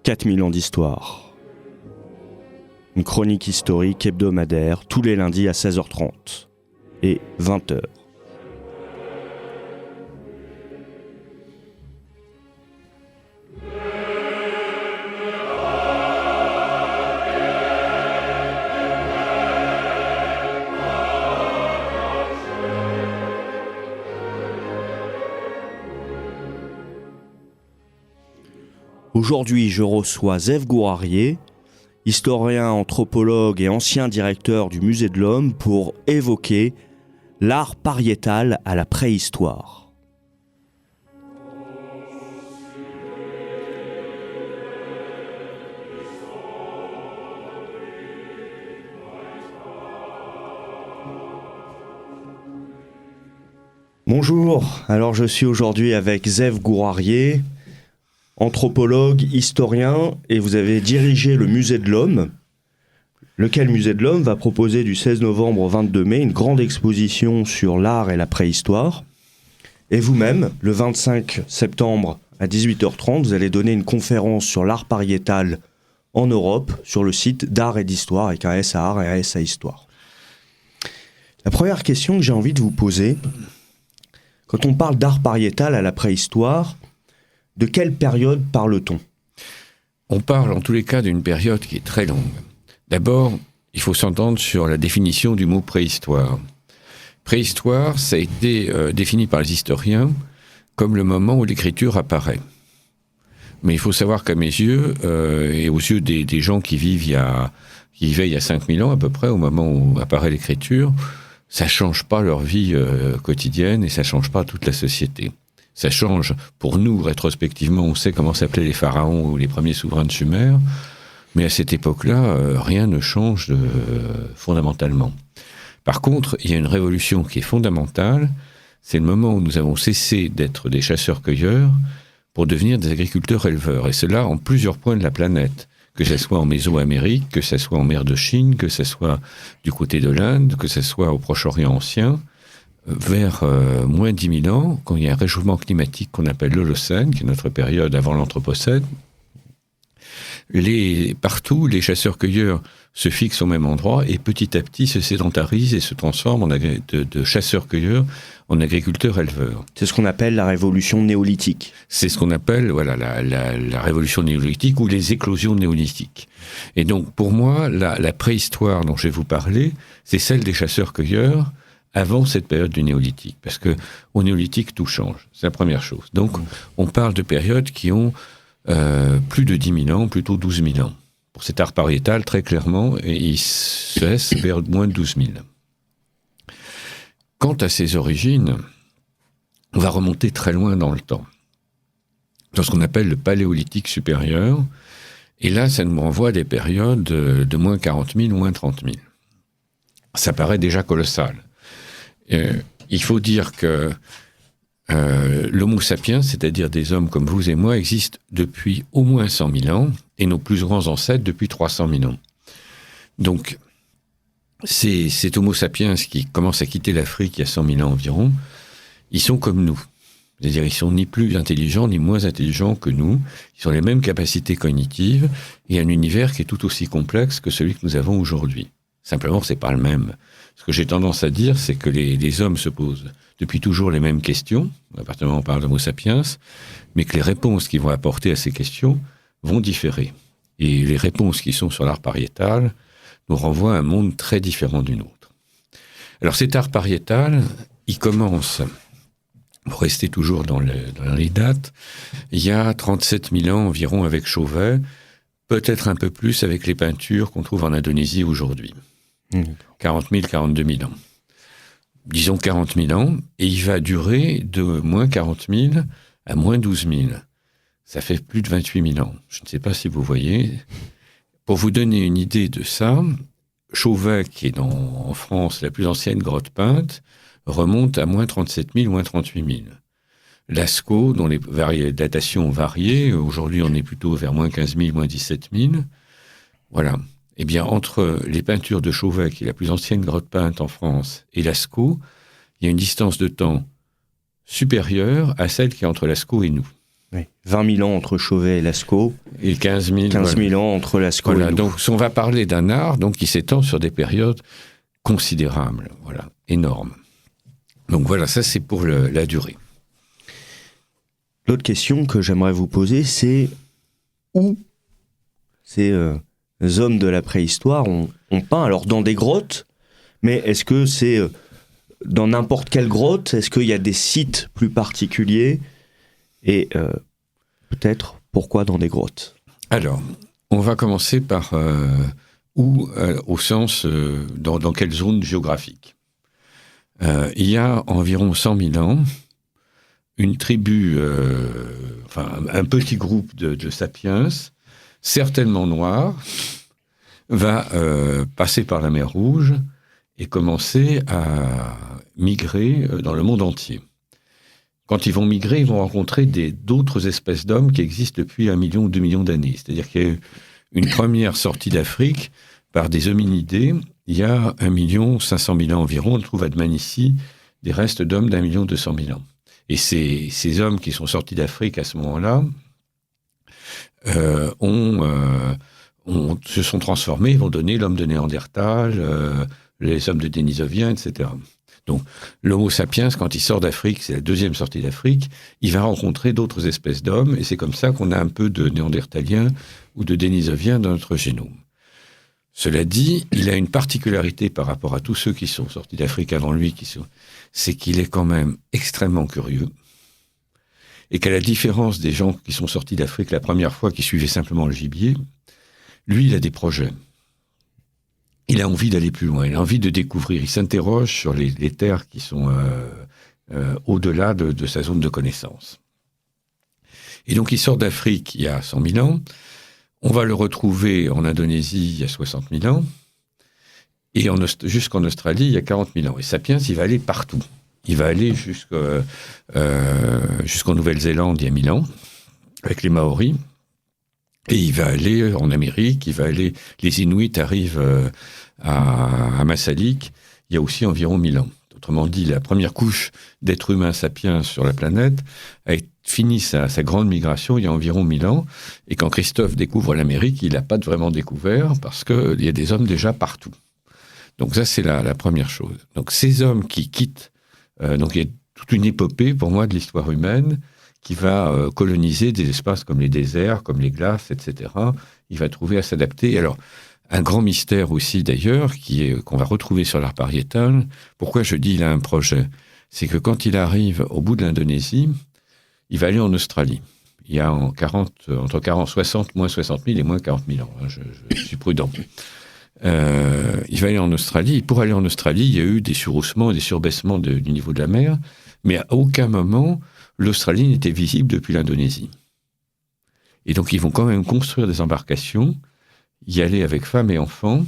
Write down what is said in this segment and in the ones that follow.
4000 ans d'histoire. Une chronique historique hebdomadaire tous les lundis à 16h30 et 20h. Aujourd'hui, je reçois Zev Gourarié, historien, anthropologue et ancien directeur du Musée de l'Homme, pour évoquer l'art pariétal à la préhistoire. Bonjour, alors je suis aujourd'hui avec Zev Gourarié, anthropologue, historien, et vous avez dirigé le Musée de l'Homme, lequel Musée de l'Homme va proposer du 16 novembre au 22 mai une grande exposition sur l'art et la préhistoire. Et vous-même, le 25 septembre à 18h30, vous allez donner une conférence sur l'art pariétal en Europe sur le site d'Art et d'Histoire, avec un S à Art et un S à Histoire. La première question que j'ai envie de vous poser, quand on parle d'art pariétal à la préhistoire, de quelle période parle-t-on ? On parle en tous les cas d'une période qui est très longue. D'abord, il faut s'entendre sur la définition du mot préhistoire. Préhistoire, ça a été défini par les historiens comme le moment où l'écriture apparaît. Mais il faut savoir qu'à mes yeux, et aux yeux des gens qui vivaient il y a 5000 ans à peu près, au moment où apparaît l'écriture, ça change pas leur vie quotidienne et ça change pas toute la société. Ça change, pour nous, rétrospectivement, on sait comment s'appelaient les pharaons ou les premiers souverains de Sumer, mais à cette époque-là, rien ne change fondamentalement. Par contre, il y a une révolution qui est fondamentale, c'est le moment où nous avons cessé d'être des chasseurs-cueilleurs pour devenir des agriculteurs-éleveurs, et cela en plusieurs points de la planète, que ce soit en Mésoamérique, que ce soit en mer de Chine, que ce soit du côté de l'Inde, que ce soit au Proche-Orient ancien. Vers moins 10 000 ans, quand il y a un réchauffement climatique qu'on appelle l'Holocène, qui est notre période avant l'Anthropocène, partout, les chasseurs-cueilleurs se fixent au même endroit et petit à petit se sédentarisent et se transforment de chasseurs-cueilleurs en agriculteurs-éleveurs. C'est ce qu'on appelle la révolution néolithique. C'est ce qu'on appelle la révolution néolithique ou les éclosions néolithiques. Et donc, pour moi, la préhistoire dont je vais vous parler, c'est celle des chasseurs-cueilleurs avant cette période du néolithique, parce que au néolithique, tout change. C'est la première chose. Donc, on parle de périodes qui ont plus de 10 000 ans, plutôt 12 000 ans. Pour cet art pariétal, très clairement, et il cesse vers moins de 12 000. Quant à ses origines, on va remonter très loin dans le temps, dans ce qu'on appelle le paléolithique supérieur, et là, ça nous renvoie à des périodes de moins 40 000, moins 30 000. Ça paraît déjà colossal. Il faut dire que l'Homo sapiens, c'est-à-dire des hommes comme vous et moi, existent depuis au moins 100 000 ans, et nos plus grands ancêtres depuis 300 000 ans. Donc, cet Homo sapiens qui commence à quitter l'Afrique il y a 100 000 ans environ, ils sont comme nous. C'est-à-dire, ils sont ni plus intelligents, ni moins intelligents que nous. Ils ont les mêmes capacités cognitives, et un univers qui est tout aussi complexe que celui que nous avons aujourd'hui. Simplement, c'est pas le même. Ce que j'ai tendance à dire, c'est que les hommes se posent depuis toujours les mêmes questions, à partir du moment où on parle d'Homo sapiens, mais que les réponses qu'ils vont apporter à ces questions vont différer. Et les réponses qui sont sur l'art pariétal nous renvoient à un monde très différent du nôtre. Alors cet art pariétal, il commence, pour rester toujours dans les dates, il y a 37 000 ans environ avec Chauvet, peut-être un peu plus avec les peintures qu'on trouve en Indonésie aujourd'hui. 40 000, 42 000 ans. Disons 40 000 ans, et il va durer de moins 40 000 à moins 12 000. Ça fait plus de 28 000 ans. Je ne sais pas si vous voyez. Pour vous donner une idée de ça, Chauvet, qui est en France la plus ancienne grotte peinte, remonte à moins 37 000, moins 38 000. Lascaux, dont les datations ont varié, aujourd'hui on est plutôt vers moins 15 000, moins 17 000. Voilà. Eh bien, entre les peintures de Chauvet, qui est la plus ancienne grotte peinte en France, et Lascaux, il y a une distance de temps supérieure à celle qui est entre Lascaux et nous. Oui. 20 000 ans entre Chauvet et Lascaux. Et 15 000, 15 000 ans entre Lascaux et nous. Donc, on va parler d'un art donc, qui s'étend sur des périodes considérables, énormes. Donc voilà, ça c'est pour la durée. L'autre question que j'aimerais vous poser, c'est où ces hommes de la préhistoire ont peint? Alors dans des grottes, mais est-ce que c'est dans n'importe quelle grotte? Est-ce qu'il y a des sites plus particuliers? Et peut-être pourquoi dans des grottes? Alors, on va commencer par où, au sens dans quelle zone géographique. Il y a environ 100 000 ans, une tribu, un petit groupe de sapiens, certainement noirs, va passer par la mer Rouge et commencer à migrer dans le monde entier. Quand ils vont migrer, ils vont rencontrer d'autres espèces d'hommes qui existent depuis 1 million ou 2 millions d'années. C'est-à-dire qu'il y a eu une première sortie d'Afrique par des hominidés. Il y a 1 500 000 ans environ. On trouve à Dmanisi des restes d'hommes d'1 200 000 ans. Et ces hommes qui sont sortis d'Afrique à ce moment-là se sont transformés, vont donner l'homme de Néandertal, les hommes de Denisovien, etc. Donc, l'Homo sapiens, quand il sort d'Afrique, c'est la deuxième sortie d'Afrique, il va rencontrer d'autres espèces d'hommes, et c'est comme ça qu'on a un peu de Néandertaliens ou de Denisoviens dans notre génome. Cela dit, il a une particularité par rapport à tous ceux qui sont sortis d'Afrique avant lui, c'est qu'il est quand même extrêmement curieux, et qu'à la différence des gens qui sont sortis d'Afrique la première fois, qui suivaient simplement le gibier, lui, il a des projets. Il a envie d'aller plus loin, il a envie de découvrir, il s'interroge sur les terres qui sont au-delà de sa zone de connaissance. Et donc il sort d'Afrique il y a 100 000 ans, on va le retrouver en Indonésie il y a 60 000 ans, et jusqu'en Australie il y a 40 000 ans. Et Sapiens, il va aller partout. Il va aller jusqu'en Nouvelle-Zélande il y a 1000 ans, avec les Maoris, et il va aller en Amérique, les Inuits arrivent à Massalik, il y a aussi environ 1000 ans. Autrement dit, la première couche d'êtres humains sapiens sur la planète a fini sa grande migration il y a environ 1000 ans, et quand Christophe découvre l'Amérique, il n'a pas vraiment découvert, parce qu'il y a des hommes déjà partout. Donc ça, c'est la première chose. Donc ces hommes qui quittent, donc il y a toute une épopée, pour moi, de l'histoire humaine, qui va coloniser des espaces comme les déserts, comme les glaces, etc. Il va trouver à s'adapter. Alors, un grand mystère aussi, d'ailleurs, qu'on va retrouver sur l'art pariétal. Pourquoi je dis il a un projet? C'est que quand il arrive au bout de l'Indonésie, il va aller en Australie. Il y a entre 60 000 et moins 40 000 ans. Hein, je suis prudent. Il va aller en Australie. Et pour aller en Australie, il y a eu des surhaussements et des surbaissements du niveau de la mer, mais à aucun moment l'Australie n'était visible depuis l'Indonésie. Et donc, ils vont quand même construire des embarcations, y aller avec femmes et enfants,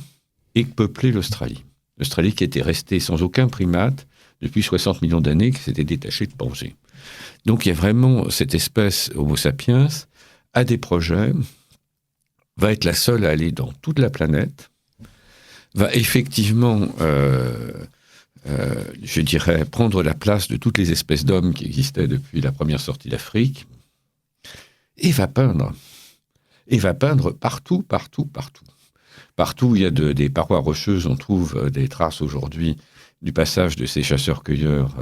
et peupler l'Australie. L'Australie qui était restée sans aucun primate depuis 60 millions d'années, qui s'était détachée de Pangée. Donc, il y a vraiment cette espèce Homo sapiens, a des projets, va être la seule à aller dans toute la planète, va effectivement... je dirais, prendre la place de toutes les espèces d'hommes qui existaient depuis la première sortie d'Afrique, et va peindre. Et va peindre partout, partout, partout. Partout où il y a des parois rocheuses, on trouve des traces aujourd'hui du passage de ces chasseurs-cueilleurs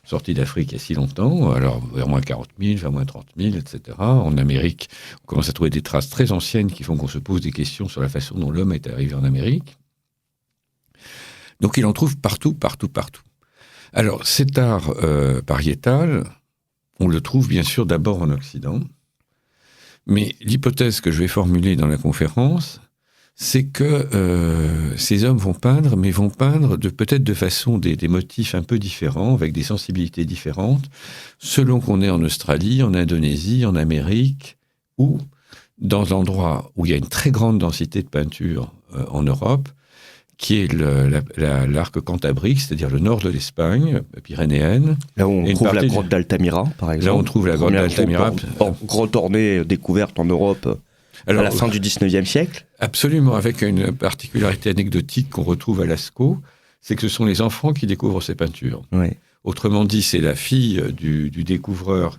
sortis d'Afrique il y a si longtemps, alors vers moins 40 000, vers moins 30 000, etc. En Amérique, on commence à trouver des traces très anciennes qui font qu'on se pose des questions sur la façon dont l'homme est arrivé en Amérique. Donc il en trouve partout, partout, partout. Alors cet art pariétal, on le trouve bien sûr d'abord en Occident, mais l'hypothèse que je vais formuler dans la conférence, c'est que ces hommes vont peindre, mais vont peindre peut-être de façon des motifs un peu différents, avec des sensibilités différentes, selon qu'on est en Australie, en Indonésie, en Amérique, ou dans l'endroit où il y a une très grande densité de peinture en Europe, qui est l'arc cantabrique, c'est-à-dire le nord de l'Espagne, pyrénéenne. Là où on trouve la grotte d'Altamira, par exemple. Là où on trouve la grotte d'Altamira. Grotte ornée découverte en Europe à la fin du 19e siècle. Absolument, avec une particularité anecdotique qu'on retrouve à Lascaux, c'est que ce sont les enfants qui découvrent ces peintures. Oui. Autrement dit, c'est la fille du découvreur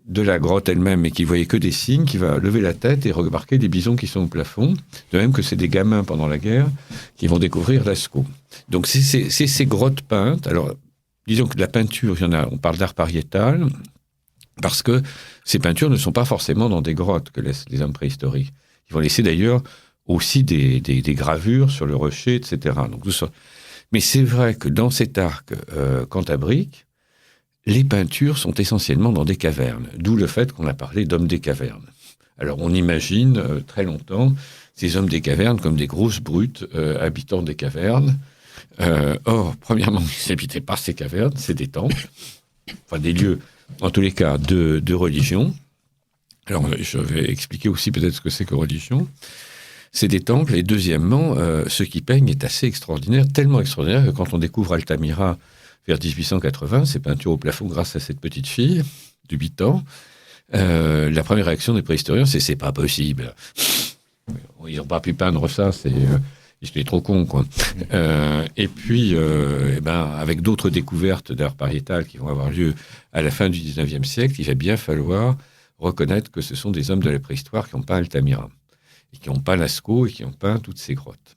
de la grotte elle-même et qui voyait que des signes, qui va lever la tête et remarquer des bisons qui sont au plafond, de même que c'est des gamins pendant la guerre qui vont découvrir Lascaux. Donc c'est ces grottes peintes. Alors, disons que de la peinture, il y en a, on parle d'art pariétal, parce que ces peintures ne sont pas forcément dans des grottes que laissent les hommes préhistoriques. Ils vont laisser d'ailleurs aussi des gravures sur le rocher, etc. Donc, tout ça. Mais c'est vrai que dans cet arc cantabrique, les peintures sont essentiellement dans des cavernes, d'où le fait qu'on a parlé d'hommes des cavernes. Alors on imagine très longtemps ces hommes des cavernes comme des grosses brutes habitant des cavernes. Or, premièrement, ils n'habitaient pas ces cavernes, c'est des temples, enfin des lieux, en tous les cas, de religion. Alors je vais expliquer aussi peut-être ce que c'est que religion. C'est des temples, et deuxièmement, ce qui peignent est assez extraordinaire, tellement extraordinaire que quand on découvre Altamira vers 1880, ces peintures au plafond grâce à cette petite fille de 8 ans, la première réaction des préhistoriens, c'est pas possible. Ils n'ont pas pu peindre ça, c'est trop con, quoi. Et puis, avec d'autres découvertes d'art pariétal qui vont avoir lieu à la fin du 19e siècle, il va bien falloir reconnaître que ce sont des hommes de la préhistoire qui ont peint Altamira, et qui ont peint Lascaux, et qui ont peint toutes ces grottes.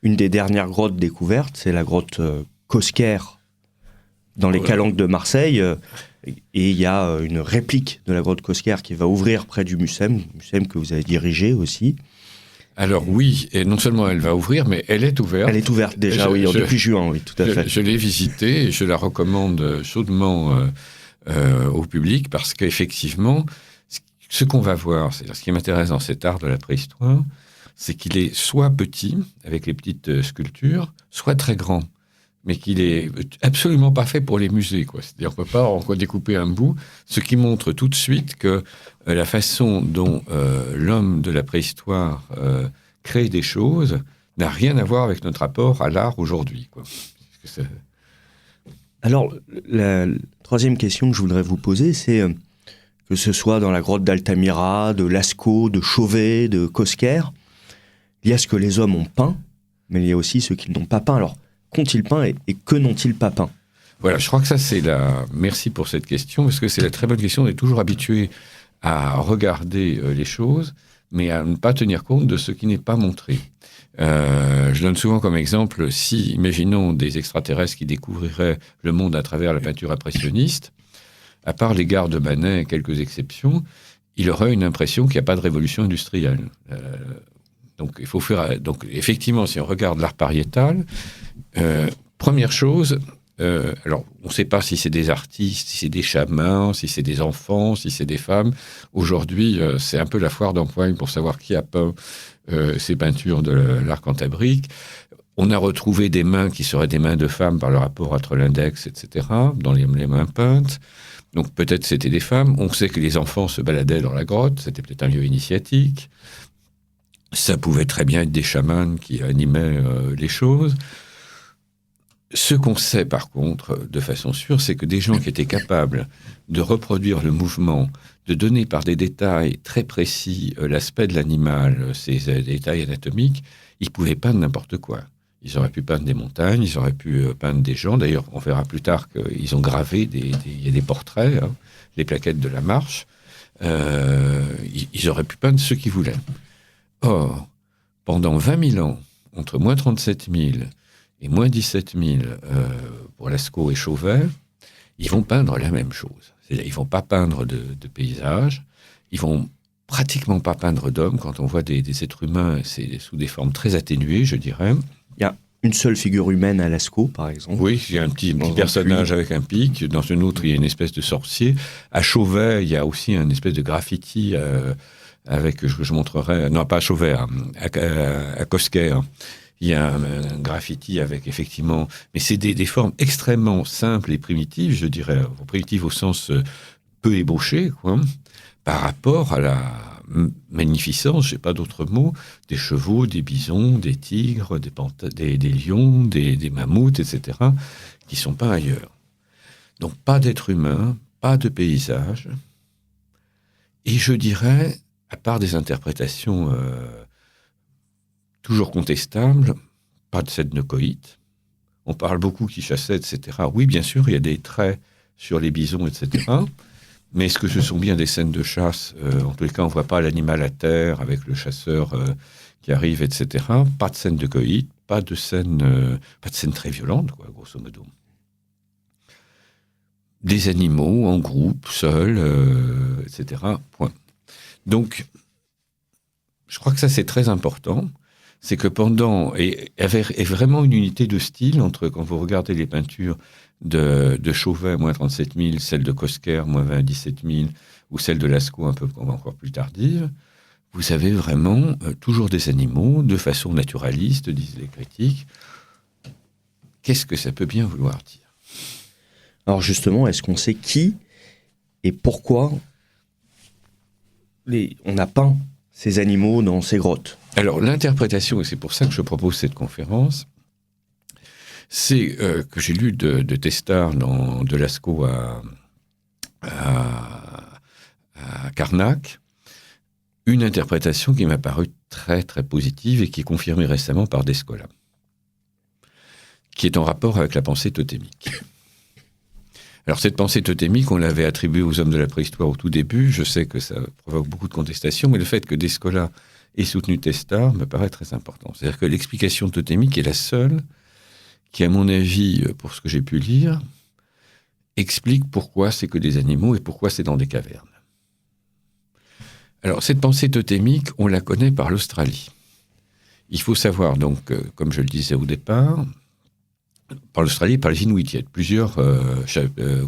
Une des dernières grottes découvertes, c'est la grotte Cosquer, dans les Calanques de Marseille, et il y a une réplique de la grotte Cosquer qui va ouvrir près du Mucem que vous avez dirigé aussi. Alors oui, et non seulement elle va ouvrir, mais elle est ouverte. Elle est ouverte déjà, depuis juin, oui, tout à fait. Je l'ai visitée et je la recommande chaudement au public parce qu'effectivement, ce qu'on va voir, c'est ce qui m'intéresse dans cet art de la préhistoire, c'est qu'il est soit petit, avec les petites sculptures, soit très grand, mais qu'il est absolument pas fait pour les musées, quoi. C'est-à-dire qu'on ne peut pas en découper un bout, ce qui montre tout de suite que la façon dont l'homme de la préhistoire crée des choses n'a rien à voir avec notre rapport à l'art aujourd'hui, quoi. Alors, la troisième question que je voudrais vous poser, c'est que ce soit dans la grotte d'Altamira, de Lascaux, de Chauvet, de Cosquer, il y a ce que les hommes ont peint, mais il y a aussi ceux qui n'ont pas peint. Alors, qu'ont-ils peint et que n'ont-ils pas peint ? Voilà, je crois que ça, c'est la... Merci pour cette question, parce que c'est la très bonne question. On est toujours habitué à regarder les choses, mais à ne pas tenir compte de ce qui n'est pas montré. Je donne souvent comme exemple, si, imaginons des extraterrestres qui découvriraient le monde à travers la peinture impressionniste, à part les gares de Manet et quelques exceptions, il aurait une impression qu'il n'y a pas de révolution industrielle. Donc, il faut faire... Donc, effectivement, si on regarde l'art pariétal, première chose, alors, on ne sait pas si c'est des artistes, si c'est des chamans, si c'est des enfants, si c'est des femmes. Aujourd'hui, c'est un peu la foire d'empoigne pour savoir qui a peint ces peintures de l'art cantabrique. On a retrouvé des mains qui seraient des mains de femmes par le rapport entre l'index, etc., dans les mains peintes. Donc, peut-être c'était des femmes. On sait que les enfants se baladaient dans la grotte. C'était peut-être un lieu initiatique. Ça pouvait très bien être des chamans qui animaient les choses. Ce qu'on sait, par contre, de façon sûre, c'est que des gens qui étaient capables de reproduire le mouvement, de donner par des détails très précis l'aspect de l'animal, ses détails anatomiques, ils pouvaient peindre n'importe quoi. Ils auraient pu peindre des montagnes, ils auraient pu peindre des gens. D'ailleurs, on verra plus tard qu'ils ont gravé il y a des portraits, hein, les plaquettes de la marche. Ils auraient pu peindre ce qu'ils voulaient. Or, pendant 20 000 ans, entre moins 37 000 et moins 17 000 pour Lascaux et Chauvet, ils vont peindre la même chose. C'est-à-dire, ils ne vont pas peindre de paysages, ils vont pratiquement pas peindre d'hommes. Quand on voit des êtres humains, c'est sous des formes très atténuées, je dirais. Il y a une seule figure humaine à Lascaux, par exemple. Oui, il y a un petit personnage avec un pic. Dans une autre, il y a une espèce de sorcier. À Chauvet, il y a aussi une espèce de graffiti avec, je montrerai, non pas à Chauvet, à Cosquer. Il y a un graffiti avec, effectivement... Mais c'est des formes extrêmement simples et primitives, je dirais. Primitives au sens peu ébauché, quoi, par rapport à la magnificence, je n'ai pas d'autre mot, des chevaux, des bisons, des tigres, des lions, des mammouths, etc., qui ne sont pas ailleurs. Donc, pas d'être humain, pas de paysage. Et je dirais, à part des interprétations... toujours contestable, pas de scène de coït. On parle beaucoup qui chassait, etc. Oui, bien sûr, il y a des traits sur les bisons, etc. Mais est-ce que ce sont bien des scènes de chasse? En tous les cas, on ne voit pas l'animal à terre avec le chasseur qui arrive, etc. Pas de scène de coït, pas de scène très violente, quoi, grosso modo. Des animaux en groupe, seuls, etc. Point. Donc, je crois que ça, c'est très important. C'est que et vraiment une unité de style entre, quand vous regardez les peintures de Chauvet, moins 37 000, celle de Cosquer, moins 27 000, ou celle de Lascaux, un peu encore plus tardive, vous avez vraiment toujours des animaux, de façon naturaliste, disent les critiques. Qu'est-ce que ça peut bien vouloir dire? Alors justement, est-ce qu'on sait qui et pourquoi on a peint ces animaux dans ces grottes? Alors l'interprétation, et c'est pour ça que je propose cette conférence, c'est que j'ai lu de Testard de Lascaux à Carnac, une interprétation qui m'a paru très très positive et qui est confirmée récemment par Descola, qui est en rapport avec la pensée totémique. Alors cette pensée totémique, on l'avait attribuée aux hommes de la préhistoire au tout début. Je sais que ça provoque beaucoup de contestations, mais le fait que Descola ait soutenu Testard me paraît très important. C'est-à-dire que l'explication totémique est la seule qui, à mon avis, pour ce que j'ai pu lire, explique pourquoi c'est que des animaux et pourquoi c'est dans des cavernes. Alors cette pensée totémique, on la connaît par l'Australie. Il faut savoir donc, comme je le disais au départ, par l'Australie, par les Inuits, il y a plusieurs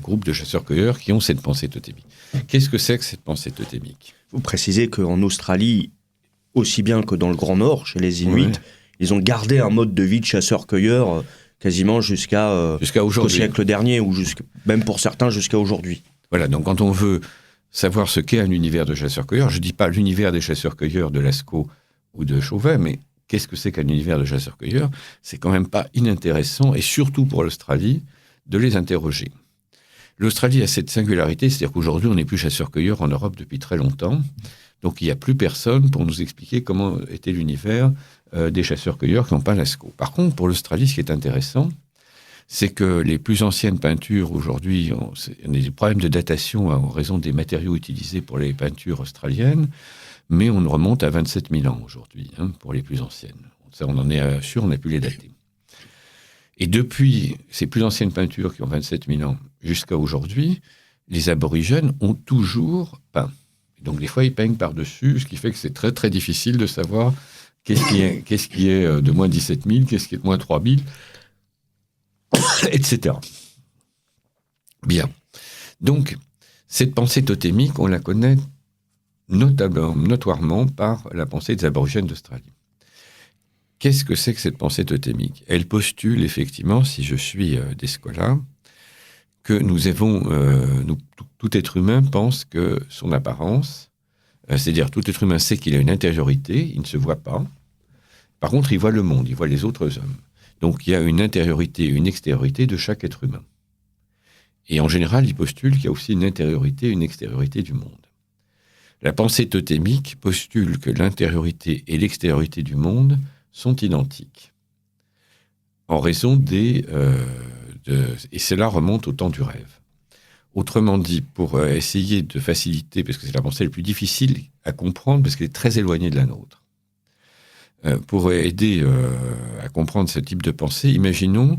groupes de chasseurs-cueilleurs qui ont cette pensée totémique. Qu'est-ce que c'est que cette pensée totémique? Vous précisez qu'en Australie, aussi bien que dans le Grand Nord, chez les Inuits, ils ont gardé un mode de vie de chasseurs-cueilleurs quasiment jusqu'au siècle dernier, ou même pour certains jusqu'à aujourd'hui. Voilà, donc quand on veut savoir ce qu'est un univers de chasseurs-cueilleurs, je ne dis pas l'univers des chasseurs-cueilleurs de Lascaux ou de Chauvet, mais qu'est-ce que c'est qu'un univers de chasseurs-cueilleurs? C'est quand même pas inintéressant, et surtout pour l'Australie, de les interroger. L'Australie a cette singularité, c'est-à-dire qu'aujourd'hui, on n'est plus chasseurs-cueilleurs en Europe depuis très longtemps. Donc, il n'y a plus personne pour nous expliquer comment était l'univers des chasseurs-cueilleurs qui n'ont pas Lascaux. Par contre, pour l'Australie, ce qui est intéressant, c'est que les plus anciennes peintures, aujourd'hui, on a des problèmes de datation en raison des matériaux utilisés pour les peintures australiennes, mais on remonte à 27 000 ans aujourd'hui, pour les plus anciennes. Ça, on en est sûr, on a pu les dater. Et depuis ces plus anciennes peintures qui ont 27 000 ans jusqu'à aujourd'hui, les aborigènes ont toujours peint. Donc, des fois, ils peignent par-dessus, ce qui fait que c'est très, très difficile de savoir qu'est-ce qui est de moins 17 000, qu'est-ce qui est de moins 3 000, etc. Bien. Donc, cette pensée totémique, on la connaît notoirement par la pensée des aborigènes d'Australie. Qu'est-ce que c'est que cette pensée totémique? Elle postule effectivement, si je suis Descola, que nous avons, tout être humain pense que son apparence, c'est-à-dire tout être humain sait qu'il a une intériorité, il ne se voit pas. Par contre, il voit le monde, il voit les autres hommes. Donc il y a une intériorité et une extériorité de chaque être humain. Et en général, il postule qu'il y a aussi une intériorité et une extériorité du monde. La pensée totémique postule que l'intériorité et l'extériorité du monde sont identiques, en raison et cela remonte au temps du rêve. Autrement dit, pour essayer de faciliter, parce que c'est la pensée la plus difficile à comprendre, parce qu'elle est très éloignée de la nôtre, pour aider à comprendre ce type de pensée, imaginons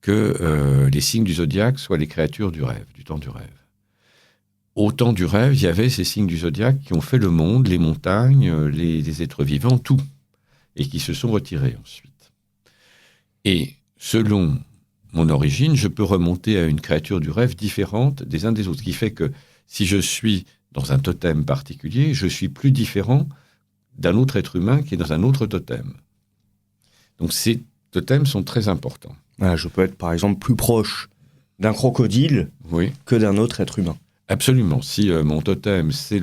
que les signes du zodiaque soient les créatures du rêve, du temps du rêve. Au temps du rêve, il y avait ces signes du zodiaque qui ont fait le monde, les montagnes, les êtres vivants, tout, et qui se sont retirés ensuite. Et selon mon origine, je peux remonter à une créature du rêve différente des uns des autres, ce qui fait que si je suis dans un totem particulier, je suis plus différent d'un autre être humain qui est dans un autre totem. Donc ces totems sont très importants. Voilà, je peux être par exemple plus proche d'un crocodile que d'un autre être humain. Absolument. Si mon totem, c'est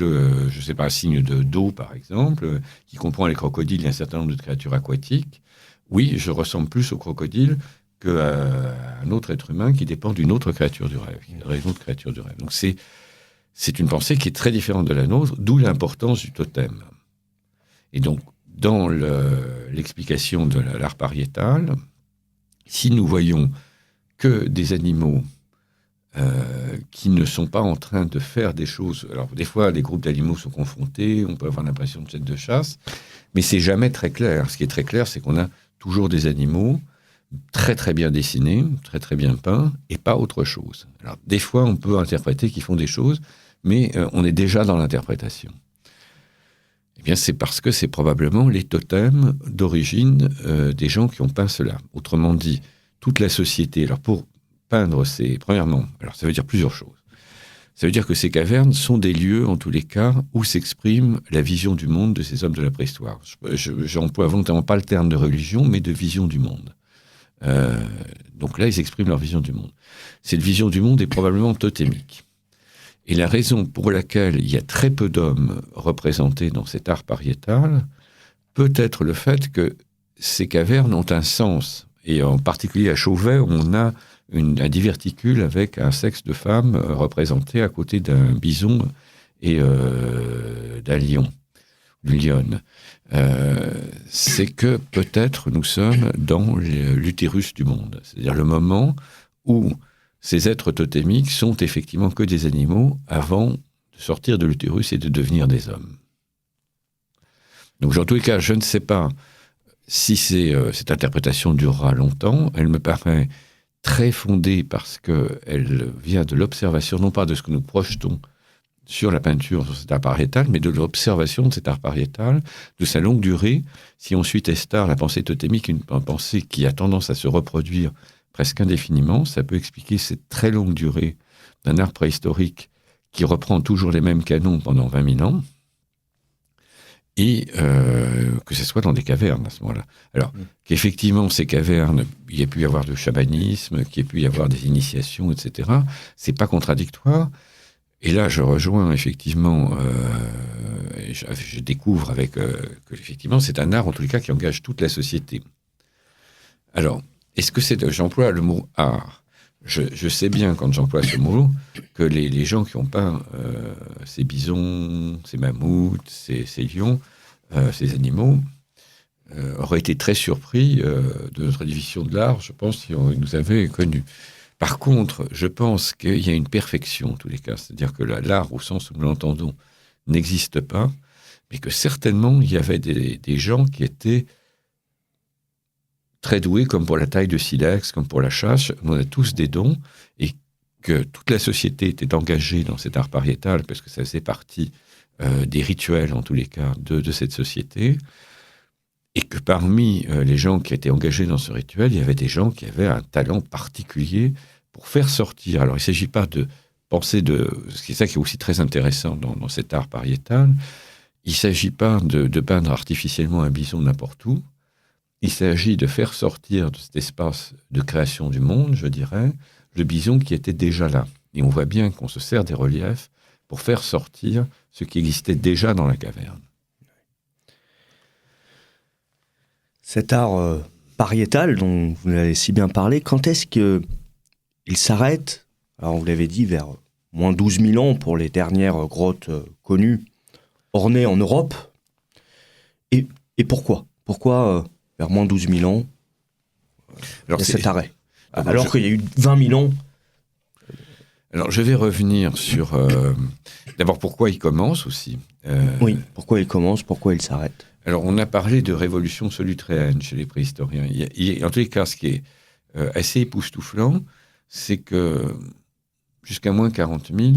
un signe d'eau, par exemple, qui comprend les crocodiles et un certain nombre de créatures aquatiques, oui, je ressemble plus au crocodile qu'à un autre être humain qui dépend d'une autre créature du rêve, une autre créature du rêve. Donc c'est une pensée qui est très différente de la nôtre, d'où l'importance du totem. Et donc, dans l'explication de l'art pariétal, si nous voyons que des animaux qui ne sont pas en train de faire des choses. Alors, des fois, les groupes d'animaux sont confrontés, on peut avoir l'impression de scène de chasse, mais c'est jamais très clair. Ce qui est très clair, c'est qu'on a toujours des animaux très très bien dessinés, très très bien peints, et pas autre chose. Alors, des fois, on peut interpréter qu'ils font des choses, mais on est déjà dans l'interprétation. Eh bien, c'est parce que c'est probablement les totems d'origine des gens qui ont peint cela. Autrement dit, toute la société. Alors, pour peindre premièrement, alors ça veut dire plusieurs choses. Ça veut dire que ces cavernes sont des lieux, en tous les cas, où s'exprime la vision du monde de ces hommes de la préhistoire. J'emploie volontairement pas le terme de religion, mais de vision du monde. Donc là, ils expriment leur vision du monde. Cette vision du monde est probablement totémique. Et la raison pour laquelle il y a très peu d'hommes représentés dans cet art pariétal peut être le fait que ces cavernes ont un sens. Et en particulier à Chauvet, on a un diverticule avec un sexe de femme représenté à côté d'un bison et d'un lion, d'une lionne. C'est que peut-être nous sommes dans l'utérus du monde. C'est-à-dire le moment où ces êtres totémiques sont effectivement que des animaux avant de sortir de l'utérus et de devenir des hommes. Donc, en tous les cas, je ne sais pas si cette interprétation durera longtemps. Elle me paraît très fondée parce qu'elle vient de l'observation, non pas de ce que nous projetons sur la peinture, sur cet art pariétal, mais de l'observation de cet art pariétal, de sa longue durée. Si on suit Testard, la pensée totémique, une pensée qui a tendance à se reproduire presque indéfiniment, ça peut expliquer cette très longue durée d'un art préhistorique qui reprend toujours les mêmes canons pendant 20 000 ans, et que ce soit dans des cavernes à ce moment-là. Alors, qu'effectivement, ces cavernes, il y ait pu y avoir du chamanisme, qu'il y ait pu y avoir des initiations, etc., c'est pas contradictoire. Et là, je rejoins effectivement, je découvre avec que effectivement, c'est un art, en tous les cas, qui engage toute la société. Alors, est-ce que j'emploie le mot art? Je sais bien, quand j'emploie ce mot, que les gens qui ont peint ces bisons, ces mammouths, ces lions, ces animaux, auraient été très surpris de notre division de l'art, je pense, si ils nous avaient connus. Par contre, je pense qu'il y a une perfection, en tous les cas. C'est-à-dire que l'art, au sens où nous l'entendons, n'existe pas, mais que certainement, il y avait des gens qui étaient très doués, comme pour la taille de silex, comme pour la chasse. On a tous des dons, et que toute la société était engagée dans cet art pariétal, parce que ça faisait partie des rituels, en tous les cas, de cette société, et que parmi les gens qui étaient engagés dans ce rituel, il y avait des gens qui avaient un talent particulier pour faire sortir. Alors, il ne s'agit pas de penser c'est ça qui est aussi très intéressant dans cet art pariétal, il ne s'agit pas de peindre artificiellement un bison n'importe où. Il s'agit de faire sortir de cet espace de création du monde, je dirais, le bison qui était déjà là. Et on voit bien qu'on se sert des reliefs pour faire sortir ce qui existait déjà dans la caverne. Cet art pariétal dont vous avez si bien parlé, quand est-ce qu'il s'arrête? Alors, vous l'avez dit, vers moins 12 000 ans pour les dernières grottes connues, ornées en Europe. Et pourquoi? Pourquoi vers moins 12 000 ans, il y a cet arrêt? Alors qu'il y a eu 20 000 ans. Alors, je vais revenir sur... d'abord, pourquoi il commence aussi. Oui, pourquoi il commence, pourquoi il s'arrête. Alors, on a parlé de révolution solutréenne chez les préhistoriens. En tous les cas, ce qui est assez époustouflant, c'est que jusqu'à moins 40 000,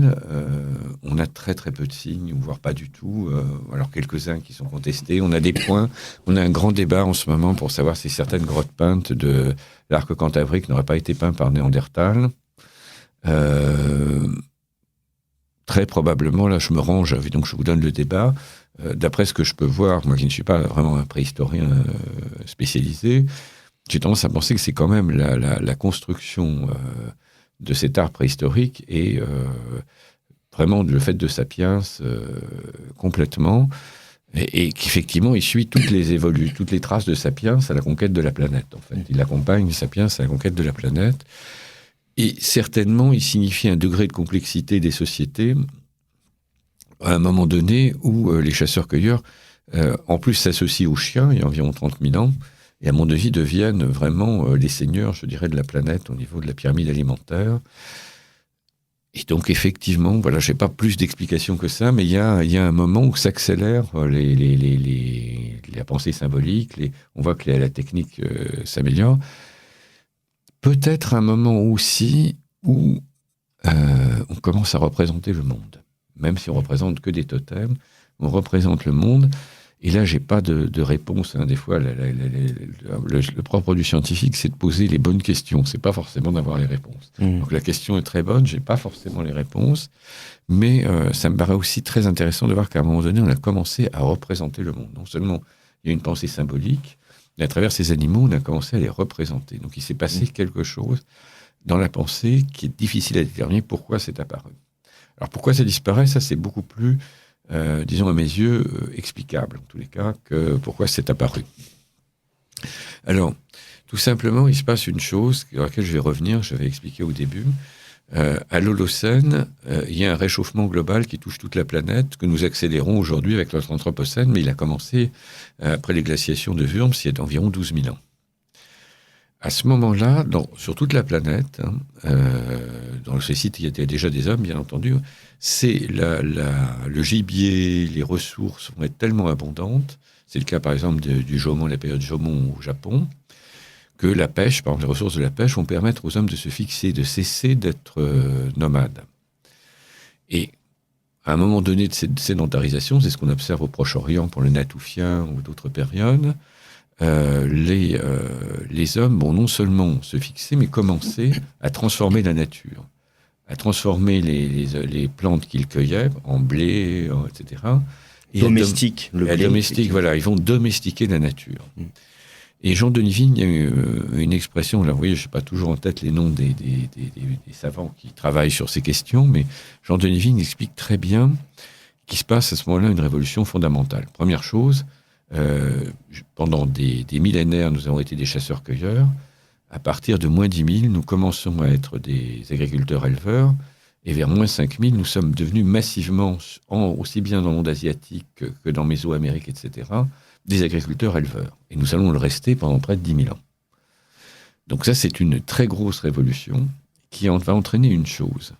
on a très très peu de signes, voire pas du tout. Alors, quelques-uns qui sont contestés. On a des points. On a un grand débat en ce moment pour savoir si certaines grottes peintes de l'arc cantabrique n'auraient pas été peintes par Néandertal. Très probablement, là je me range, donc je vous donne le débat. D'après ce que je peux voir, moi qui ne suis pas vraiment un préhistorien spécialisé, j'ai tendance à penser que c'est quand même la construction de cet art préhistorique et vraiment le fait de Sapiens complètement, et qu'effectivement il suit toutes les traces de Sapiens à la conquête de la planète. En fait, il accompagne Sapiens à la conquête de la planète. Et certainement, il signifie un degré de complexité des sociétés à un moment donné où les chasseurs-cueilleurs, en plus, s'associent aux chiens, il y a environ 30 000 ans, et à mon avis deviennent vraiment les seigneurs, je dirais, de la planète au niveau de la pyramide alimentaire. Et donc, effectivement, voilà, je n'ai pas plus d'explications que ça, mais il y a un moment où s'accélère la pensée symbolique, on voit que la technique s'améliore. Peut-être un moment aussi où on commence à représenter le monde. Même si on représente que des totems, on représente le monde. Et là, j'ai pas de réponse. Des fois, le propre du scientifique, c'est de poser les bonnes questions. C'est pas forcément d'avoir les réponses. Donc la question est très bonne. J'ai pas forcément les réponses, mais ça me paraît aussi très intéressant de voir qu'à un moment donné, on a commencé à représenter le monde. Non seulement il y a une pensée symbolique, mais à travers ces animaux, on a commencé à les représenter. Donc il s'est passé quelque chose dans la pensée qui est difficile à déterminer pourquoi c'est apparu. Alors pourquoi ça disparaît, ça c'est beaucoup plus disons à mes yeux, explicable, en tous les cas, que pourquoi c'est apparu. Alors, tout simplement, il se passe une chose à laquelle je vais revenir, j'avais expliqué au début. À l'Holocène, il y a un réchauffement global qui touche toute la planète, que nous accélérons aujourd'hui avec notre Anthropocène, mais il a commencé après les glaciations de Wurms, il y a d'environ 12 000 ans. À ce moment-là, sur toute la planète, dans ce site, il y a déjà des hommes, bien entendu, c'est le gibier, les ressources vont être tellement abondantes, c'est le cas par exemple du Jomon, la période Jomon au Japon, que la pêche, par exemple les ressources de la pêche, vont permettre aux hommes de se fixer, de cesser d'être nomades. Et à un moment donné de cette sédentarisation, c'est ce qu'on observe au Proche-Orient pour le Natoufien ou d'autres périodes, les hommes vont non seulement se fixer, mais commencer à transformer la nature, à transformer les plantes qu'ils cueillaient en blé, etc. Et domestique, le blé. Domestique, voilà, ils vont domestiquer la nature. Et Jean-Denis Vigne, il y a eu une expression, là, vous voyez, je n'ai pas toujours en tête les noms des savants qui travaillent sur ces questions, mais Jean-Denis Vigne explique très bien qu'il se passe à ce moment-là une révolution fondamentale. Première chose, pendant des millénaires, nous avons été des chasseurs-cueilleurs. À partir de moins 10 000, nous commençons à être des agriculteurs-éleveurs. Et vers moins 5 000, nous sommes devenus massivement, aussi bien dans le monde asiatique que dans Mésoamérique, etc., des agriculteurs-éleveurs. Et nous allons le rester pendant près de 10 000 ans. Donc ça, c'est une très grosse révolution qui va entraîner une chose.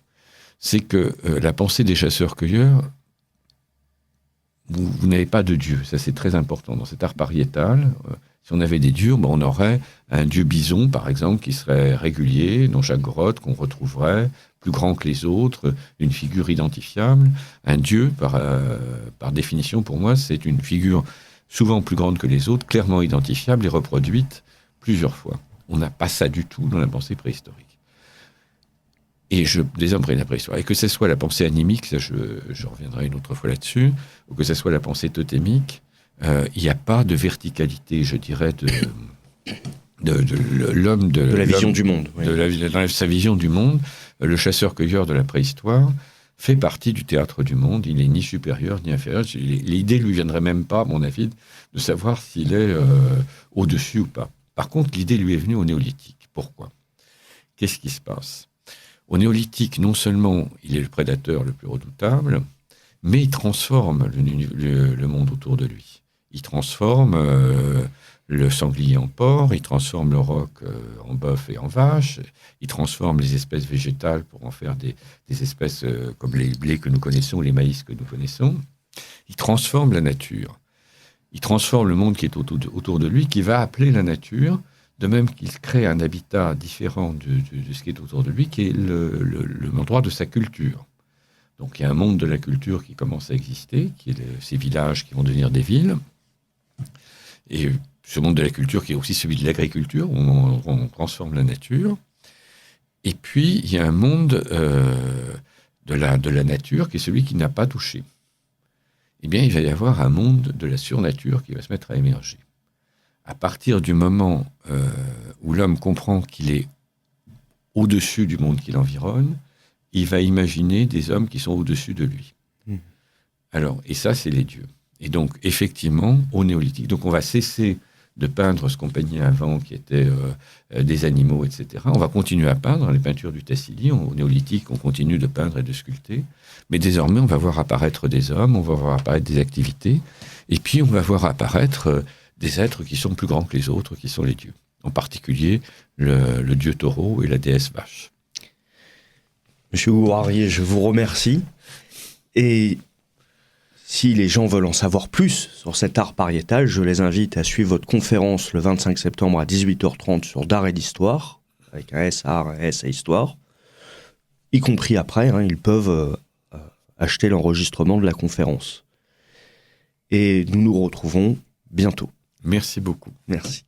C'est que la pensée des chasseurs-cueilleurs, vous n'avez pas de dieu. Ça, c'est très important. Dans cet art pariétal, si on avait des dieux, on aurait un dieu bison, par exemple, qui serait régulier dans chaque grotte, qu'on retrouverait, plus grand que les autres, une figure identifiable. Un dieu, par définition, pour moi, c'est une figure souvent plus grande que les autres, clairement identifiable et reproduite plusieurs fois. On n'a pas ça du tout dans la pensée préhistorique. Et des hommes prennent la préhistoire. Et que ce soit la pensée animique, ça je reviendrai une autre fois là-dessus, ou que ce soit la pensée totémique, il n'y a pas de verticalité, je dirais, de l'homme... De la vision du monde. Oui. Dans sa vision du monde, le chasseur-cueilleur de la préhistoire fait partie du théâtre du monde. Il n'est ni supérieur ni inférieur. L'idée ne lui viendrait même pas, à mon avis, de savoir s'il est au-dessus ou pas. Par contre, l'idée lui est venue au néolithique. Pourquoi ? Qu'est-ce qui se passe ? Au néolithique, non seulement il est le prédateur le plus redoutable, mais il transforme le monde autour de lui. Il transforme le sanglier en porc, il transforme le roc en bœuf et en vache, il transforme les espèces végétales pour en faire des espèces comme les blés que nous connaissons, les maïs que nous connaissons. Il transforme la nature. Il transforme le monde qui est autour de lui, qui va appeler la nature, de même qu'il crée un habitat différent de ce qui est autour de lui, qui est l'endroit de sa culture. Donc il y a un monde de la culture qui commence à exister, qui est ces villages qui vont devenir des villes. Et ce monde de la culture qui est aussi celui de l'agriculture, où on transforme la nature. Et puis il y a un monde de la nature qui est celui qui n'a pas touché. Eh bien, il va y avoir un monde de la surnature qui va se mettre à émerger. À partir du moment où l'homme comprend qu'il est au-dessus du monde qui l'environne, il va imaginer des hommes qui sont au-dessus de lui. Alors, et ça, c'est les dieux. Et donc, effectivement, au néolithique, donc on va cesser de peindre ce qu'on peignait avant, qui était des animaux, etc. On va continuer à peindre dans les peintures du Tassili. Au néolithique, on continue de peindre et de sculpter. Mais désormais, on va voir apparaître des hommes, on va voir apparaître des activités, et puis on va voir apparaître des êtres qui sont plus grands que les autres, qui sont les dieux. En particulier, le dieu taureau et la déesse vache. Monsieur Gourarier, je vous remercie. Et si les gens veulent en savoir plus sur cet art pariétal, je les invite à suivre votre conférence le 25 septembre à 18h30 sur d'art et d'histoire, avec un S à art, un S à histoire. Y compris après, ils peuvent acheter l'enregistrement de la conférence. Et nous nous retrouvons bientôt. Merci beaucoup. Merci.